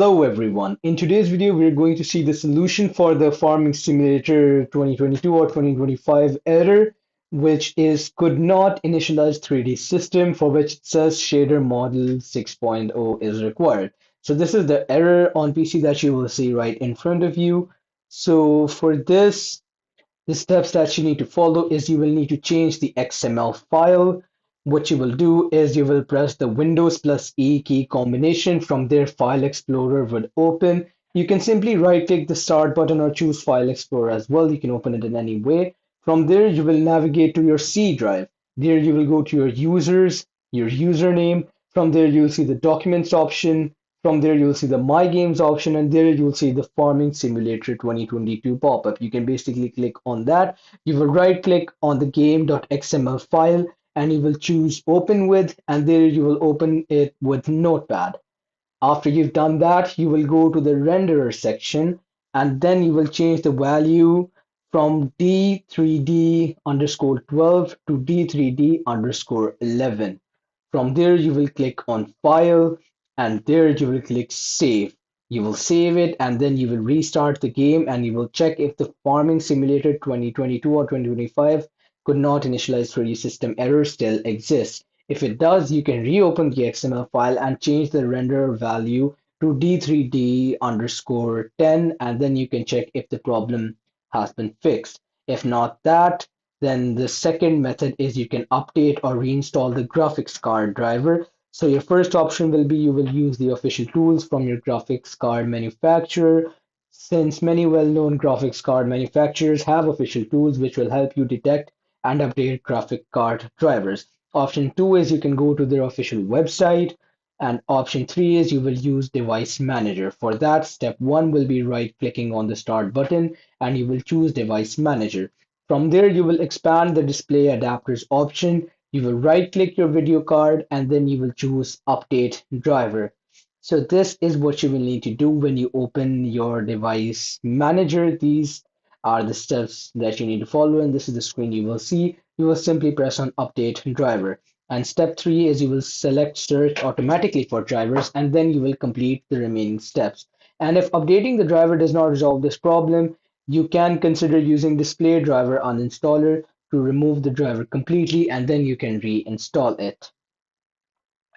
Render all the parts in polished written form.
Hello everyone. In today's video, we're going to see the solution for the Farming Simulator 2022 or 2025 error, which is could not initialize 3D system for which it says shader model 6.0 is required. So this is the error on PC that you will see right in front of you. So for this, the steps that you need to follow is you will need to change the XML file. What you will do is you will press the Windows plus E key combination. From there, File Explorer would open. You can simply right click the Start button or choose File Explorer as well. You can open it in any way. From there, you will navigate to your C drive. There, you will go to your users, your username. From there, you'll see the Documents option. From there, you'll see the My Games option, and there you'll see the Farming Simulator 2022 pop-up. You can basically click on that. You will right-click on the game.xml file, and you will choose Open With, and there you will open it with Notepad. After you've done that, you will go to the renderer section, and then you will change the value from D3D underscore 12 to D3D underscore 11. From there, you will click on File, and there you will click Save. You will save it, and then you will restart the game, and you will check if the Farming Simulator 2022 or 2025 could not initialize 3D system error still exists. If it does, you can reopen the XML file and change the render value to D3D underscore 10, and then you can check if the problem has been fixed. If not that, then the second method is you can update or reinstall the graphics card driver. So your first option will be you will use the official tools from your graphics card manufacturer. Since many well-known graphics card manufacturers have official tools which will help you detect and update graphic card drivers. Option 2 is you can go to their official website, and option 3 is you will use Device Manager. For that, step 1 will be right-clicking on the Start button and you will choose Device Manager. From there, you will expand the display adapters option. You will right-click your video card and then you will choose Update Driver. So this is what you will need to do when you open your device manager. These are the steps that you need to follow, and this is the screen you will see. You will simply press on Update Driver. And step 3 is you will select Search automatically for drivers, and then you will complete the remaining steps. And if updating the driver does not resolve this problem, you can consider using Display Driver Uninstaller to remove the driver completely, and then you can reinstall it.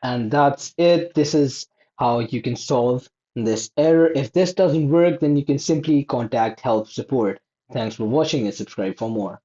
And that's it. This is how you can solve this error. If this doesn't work, then you can simply contact help support. Thanks for watching and subscribe for more.